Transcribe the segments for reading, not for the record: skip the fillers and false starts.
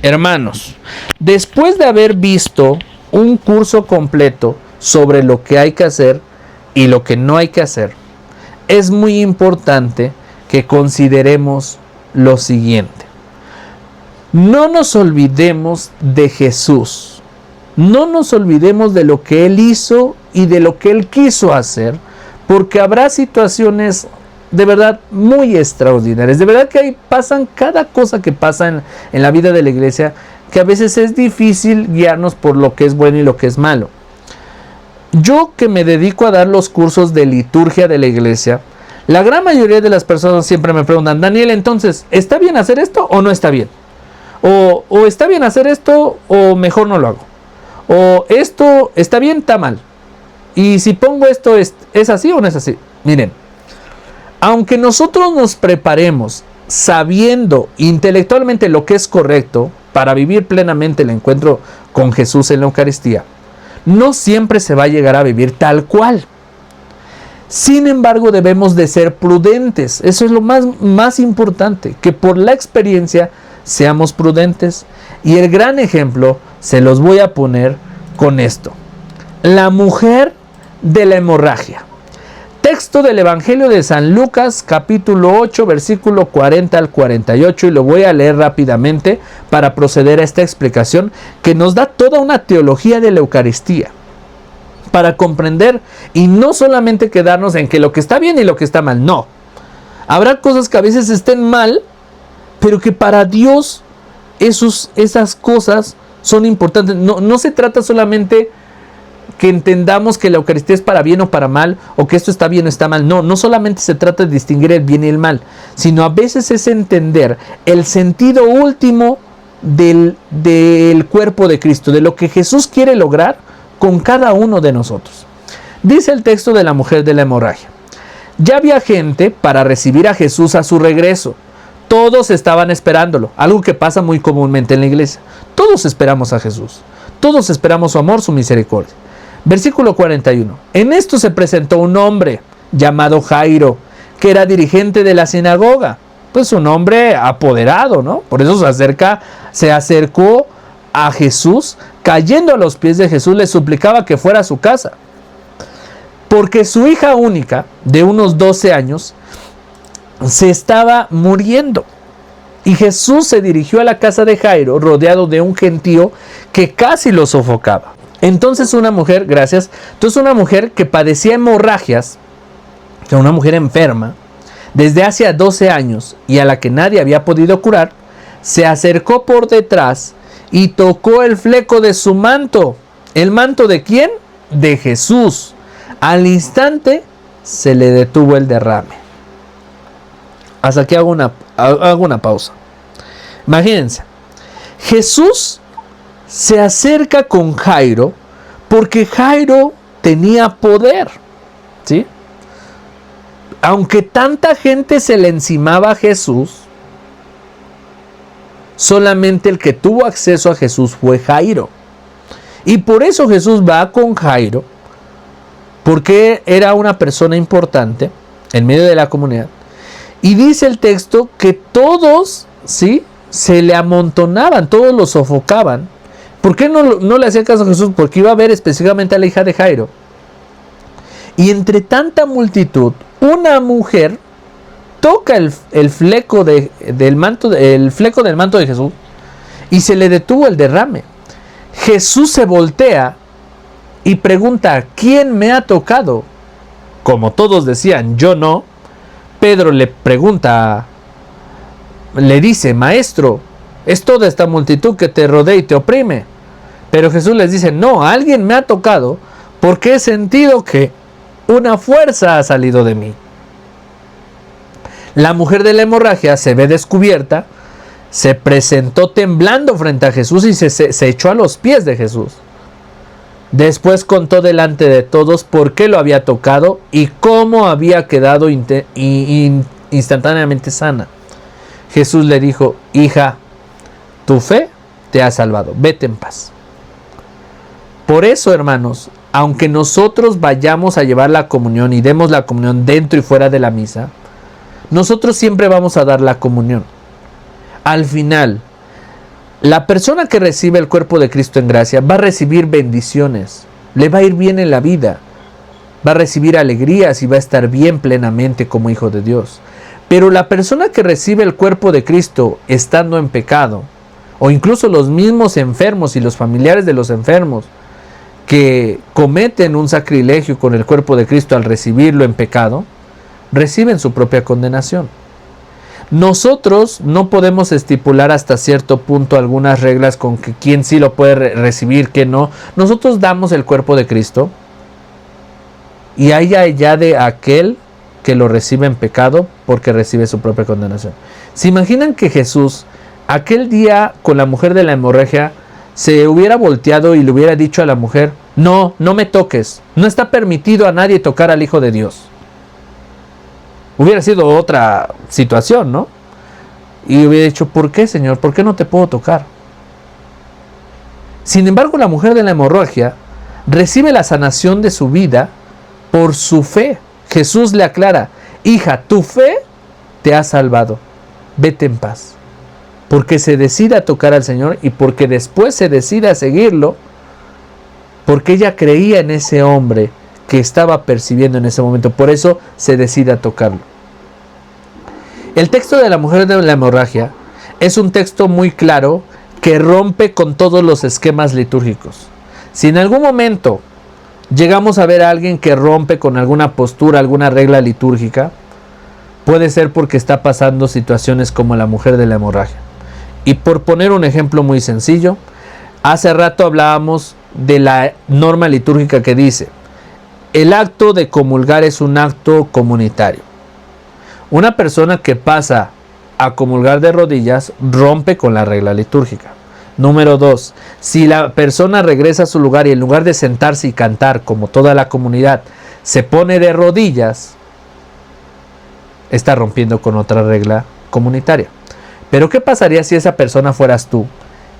Hermanos, después de haber visto un curso completo sobre lo que hay que hacer y lo que no hay que hacer, es muy importante que consideremos lo siguiente. No nos olvidemos de Jesús. No nos olvidemos de lo que Él hizo y de lo que Él quiso hacer, porque habrá situaciones de verdad muy extraordinarias. De verdad que pasan cada cosa que pasa en la vida de la iglesia, que a veces es difícil guiarnos por lo que es bueno y lo que es malo. Yo, que me dedico a dar los cursos de liturgia de la iglesia, la gran mayoría de las personas siempre me preguntan: Daniel, entonces, ¿está bien hacer esto o no está bien? O ¿está bien hacer esto o mejor no lo hago? O ¿esto está bien, está mal? Y si pongo esto, ¿es así o no es así? Miren, aunque nosotros nos preparemos sabiendo intelectualmente lo que es correcto para vivir plenamente el encuentro con Jesús en la Eucaristía, no siempre se va a llegar a vivir tal cual. Sin embargo, debemos de ser prudentes. Eso es lo más importante, que por la experiencia seamos prudentes. Y el gran ejemplo se los voy a poner con esto. La mujer de la hemorragia. Texto del Evangelio de San Lucas, capítulo 8, versículo 40 al 48, y lo voy a leer rápidamente para proceder a esta explicación que nos da toda una teología de la Eucaristía, para comprender y no solamente quedarnos en que lo que está bien y lo que está mal. No, habrá cosas que a veces estén mal, pero que para Dios esas cosas son importantes. No se trata solamente que entendamos que la Eucaristía es para bien o para mal, o que esto está bien o está mal. No solamente se trata de distinguir el bien y el mal, sino a veces es entender el sentido último del cuerpo de Cristo, de lo que Jesús quiere lograr con cada uno de nosotros. Dice el texto de la mujer de la hemorragia: ya había gente para recibir a Jesús a su regreso. Todos estaban esperándolo, algo que pasa muy comúnmente en la iglesia. Todos esperamos a Jesús, todos esperamos su amor, su misericordia. Versículo 41. En esto se presentó un hombre llamado Jairo, que era dirigente de la sinagoga. Pues un hombre apoderado, ¿no? Por eso se acercó a Jesús, cayendo a los pies de Jesús, le suplicaba que fuera a su casa, porque su hija única, de unos 12 años, se estaba muriendo. Y Jesús se dirigió a la casa de Jairo, rodeado de un gentío que casi lo sofocaba. Entonces una mujer que padecía hemorragias, una mujer enferma, desde hace 12 años y a la que nadie había podido curar, se acercó por detrás y tocó el fleco de su manto. ¿El manto de quién? De Jesús. Al instante se le detuvo el derrame. Hasta aquí hago una pausa. Imagínense, Jesús se acerca con Jairo porque Jairo tenía poder, ¿sí? Aunque tanta gente se le encimaba a Jesús, solamente el que tuvo acceso a Jesús fue Jairo. Y por eso Jesús va con Jairo, porque era una persona importante en medio de la comunidad. Y dice el texto que todos, ¿sí?, se le amontonaban, todos lo sofocaban. ¿Por qué no le hacía caso a Jesús? Porque iba a ver específicamente a la hija de Jairo. Y entre tanta multitud, una mujer toca el fleco del manto de Jesús y se le detuvo el derrame. Jesús se voltea y pregunta: ¿quién me ha tocado? Como todos decían: yo no. Pedro le dice: maestro, es toda esta multitud que te rodea y te oprime. Pero Jesús les dice: no, alguien me ha tocado porque he sentido que una fuerza ha salido de mí. La mujer de la hemorragia se ve descubierta, se presentó temblando frente a Jesús y se echó a los pies de Jesús. Después contó delante de todos por qué lo había tocado y cómo había quedado instantáneamente sana. Jesús le dijo: hija, tu fe te ha salvado, vete en paz. Por eso, hermanos, aunque nosotros vayamos a llevar la comunión y demos la comunión dentro y fuera de la misa, nosotros siempre vamos a dar la comunión. Al final, La persona que recibe el cuerpo de Cristo en gracia va a recibir bendiciones, le va a ir bien en la vida, va a recibir alegrías y va a estar bien plenamente como hijo de Dios. Pero la persona que recibe el cuerpo de Cristo estando en pecado, o incluso los mismos enfermos y los familiares de los enfermos que cometen un sacrilegio con el cuerpo de Cristo al recibirlo en pecado, reciben su propia condenación. Nosotros no podemos estipular hasta cierto punto algunas reglas con que quién sí lo puede recibir, quién no. Nosotros damos el cuerpo de Cristo y hay allá de aquel que lo recibe en pecado porque recibe su propia condenación. ¿Se imaginan que Jesús aquel día con la mujer de la hemorragia se hubiera volteado y le hubiera dicho a la mujer: no, no me toques, no está permitido a nadie tocar al Hijo de Dios? Hubiera sido otra situación, ¿no? Y hubiera dicho: ¿por qué, Señor? ¿Por qué no te puedo tocar? Sin embargo, la mujer de la hemorragia recibe la sanación de su vida por su fe. Jesús le aclara: hija, tu fe te ha salvado, vete en paz. Porque se decide a tocar al Señor y porque después se decide a seguirlo, porque ella creía en ese hombre que estaba percibiendo en ese momento. Por eso se decide a tocarlo. El texto de la mujer de la hemorragia es un texto muy claro que rompe con todos los esquemas litúrgicos. Si en algún momento llegamos a ver a alguien que rompe con alguna postura, alguna regla litúrgica, puede ser porque está pasando situaciones como la mujer de la hemorragia. Y por poner un ejemplo muy sencillo, hace rato hablábamos de la norma litúrgica que dice: el acto de comulgar es un acto comunitario. Una persona que pasa a comulgar de rodillas rompe con la regla litúrgica. Número 2, si la persona regresa a su lugar y en lugar de sentarse y cantar como toda la comunidad se pone de rodillas, está rompiendo con otra regla comunitaria. Pero ¿qué pasaría si esa persona fueras tú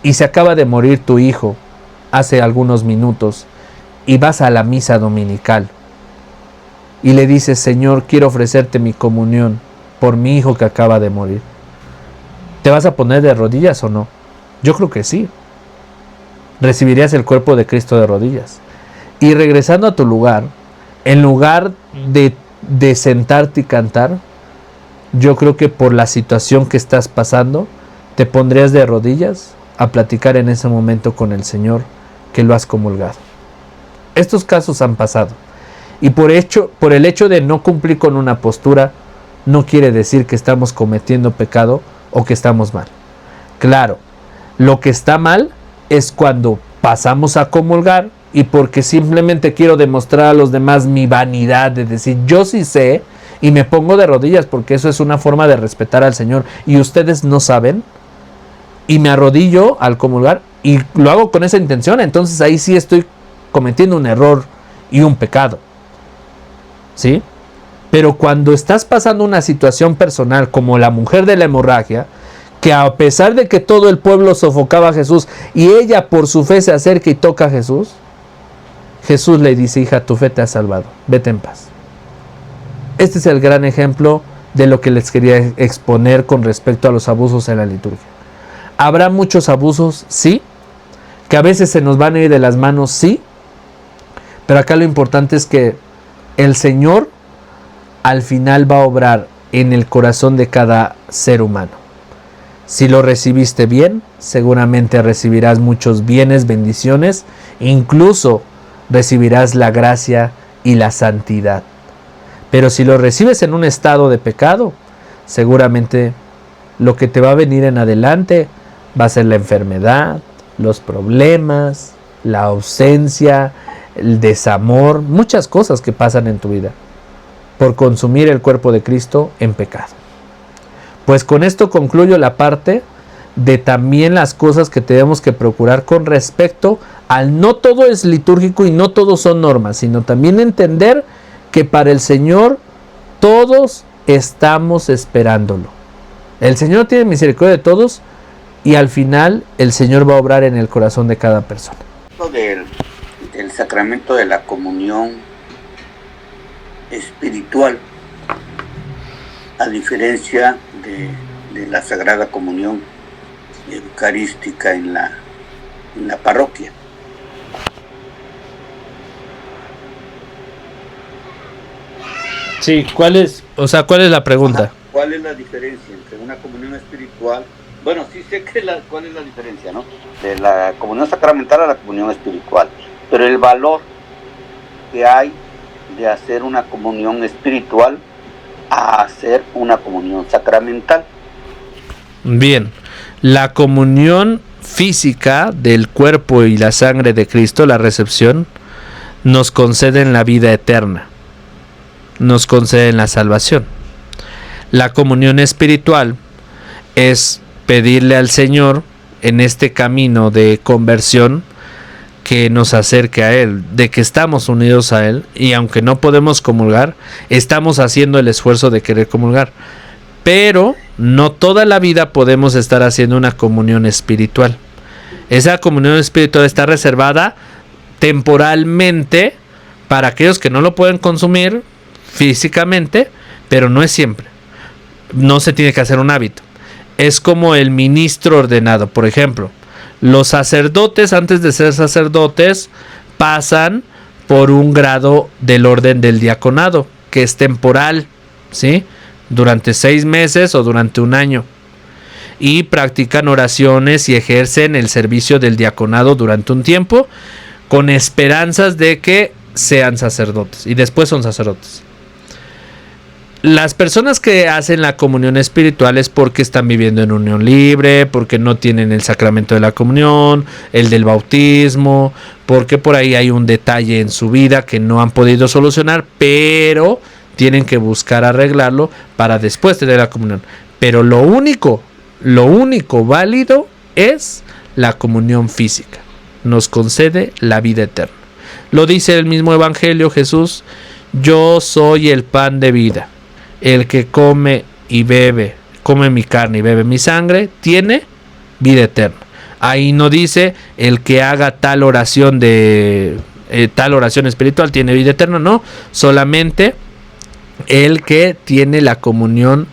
y se acaba de morir tu hijo hace algunos minutos y vas a la misa dominical y le dices: Señor, quiero ofrecerte mi comunión por mi hijo que acaba de morir? ¿Te vas a poner de rodillas o no? Yo creo que sí. Recibirías el cuerpo de Cristo de rodillas. Y regresando a tu lugar, en lugar de sentarte y cantar, yo creo que por la situación que estás pasando, te pondrías de rodillas a platicar en ese momento con el Señor que lo has comulgado. Estos casos han pasado. Y por el hecho de no cumplir con una postura, no quiere decir que estamos cometiendo pecado o que estamos mal. Claro, lo que está mal es cuando pasamos a comulgar y porque simplemente quiero demostrar a los demás mi vanidad de decir: yo sí sé, y me pongo de rodillas porque eso es una forma de respetar al Señor y ustedes no saben, y me arrodillo al comulgar y lo hago con esa intención. Entonces ahí sí estoy cometiendo un error y un pecado, ¿sí? Pero cuando estás pasando una situación personal como la mujer de la hemorragia, que a pesar de que todo el pueblo sofocaba a Jesús y ella por su fe se acerca y toca a Jesús, Jesús le dice: hija, tu fe te ha salvado, vete en paz. Este es el gran ejemplo de lo que les quería exponer con respecto a los abusos en la liturgia. ¿Habrá muchos abusos? Sí. ¿Que a veces se nos van a ir de las manos? Sí. Pero acá lo importante es que el Señor al final va a obrar en el corazón de cada ser humano. Si lo recibiste bien, seguramente recibirás muchos bienes, bendiciones, incluso recibirás la gracia y la santidad. Pero si lo recibes en un estado de pecado, seguramente lo que te va a venir en adelante va a ser la enfermedad, los problemas, la ausencia, el desamor, muchas cosas que pasan en tu vida por consumir el cuerpo de Cristo en pecado. Pues con esto concluyo la parte de también las cosas que tenemos que procurar con respecto al no todo es litúrgico y no todo son normas, sino también entender que para el Señor todos estamos esperándolo. El Señor tiene misericordia de todos y al final el Señor va a obrar en el corazón de cada persona. El sacramento de la comunión espiritual, a diferencia de la Sagrada Comunión, eucarística en la parroquia. Sí, ¿cuál es la pregunta? ¿Cuál es la diferencia entre una comunión espiritual? Bueno, sí sé cuál es la diferencia, ¿no? De la comunión sacramental a la comunión espiritual. Pero el valor que hay de hacer una comunión espiritual a hacer una comunión sacramental. Bien, la comunión física del cuerpo y la sangre de Cristo, la recepción, nos conceden la vida eterna, nos conceden la salvación. La comunión espiritual es pedirle al Señor en este camino de conversión que nos acerque a Él, de que estamos unidos a Él, y aunque no podemos comulgar, estamos haciendo el esfuerzo de querer comulgar. Pero no toda la vida podemos estar haciendo una comunión espiritual. Esa comunión espiritual está reservada temporalmente para aquellos que no lo pueden consumir físicamente, pero no es siempre. No se tiene que hacer un hábito. Es como el ministro ordenado. Por ejemplo, los sacerdotes, antes de ser sacerdotes, pasan por un grado del orden del diaconado, que es temporal, ¿sí? Durante 6 meses o durante un año. Y practican oraciones y ejercen el servicio del diaconado durante un tiempo, con esperanzas de que sean sacerdotes. Y después son sacerdotes. Las personas que hacen la comunión espiritual es porque están viviendo en unión libre, porque no tienen el sacramento de la comunión, el del bautismo, porque por ahí hay un detalle en su vida que no han podido solucionar, pero tienen que buscar arreglarlo para después tener la comunión. Pero lo único válido es la comunión física. Nos concede la vida eterna. Lo dice el mismo Evangelio Jesús: yo soy el pan de vida. El que come mi carne y bebe mi sangre, tiene vida eterna. Ahí no dice el que haga tal oración espiritual tiene vida eterna, no, solamente el que tiene la comunión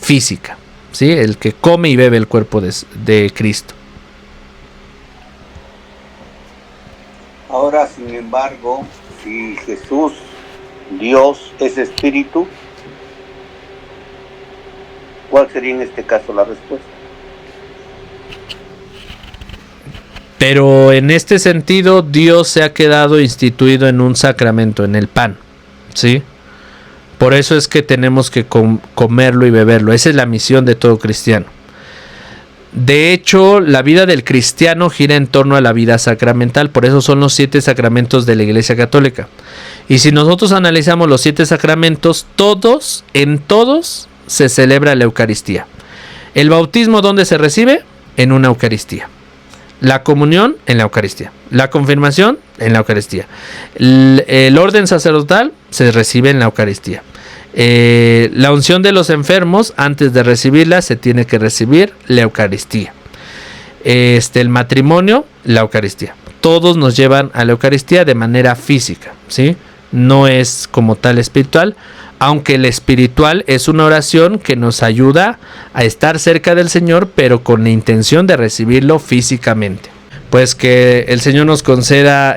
física, ¿sí? El que come y bebe el cuerpo de Cristo. Ahora, sin embargo, si Jesús, Dios, es espíritu, ¿cuál sería en este caso la respuesta? Pero en este sentido, Dios se ha quedado instituido en un sacramento, en el pan, ¿sí? Por eso es que tenemos que comerlo y beberlo. Esa es la misión de todo cristiano. De hecho, la vida del cristiano gira en torno a la vida sacramental. Por eso son los 7 sacramentos de la Iglesia Católica. Y si nosotros analizamos los 7 sacramentos, en todos se celebra la Eucaristía. El bautismo, ¿dónde se recibe? En una Eucaristía. La comunión, en la Eucaristía. La confirmación, en la Eucaristía. El orden sacerdotal se recibe en la Eucaristía. La unción de los enfermos, antes de recibirla, se tiene que recibir la Eucaristía. El matrimonio, la Eucaristía. Todos nos llevan a la Eucaristía de manera física, ¿sí? No es como tal espiritual, aunque el espiritual es una oración que nos ayuda a estar cerca del Señor, pero con la intención de recibirlo físicamente. Pues que el Señor nos conceda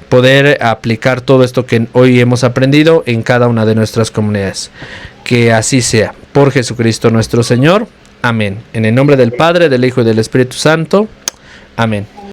poder aplicar todo esto que hoy hemos aprendido en cada una de nuestras comunidades. Que así sea. Por Jesucristo nuestro Señor. Amén. En el nombre del Padre, del Hijo y del Espíritu Santo. Amén.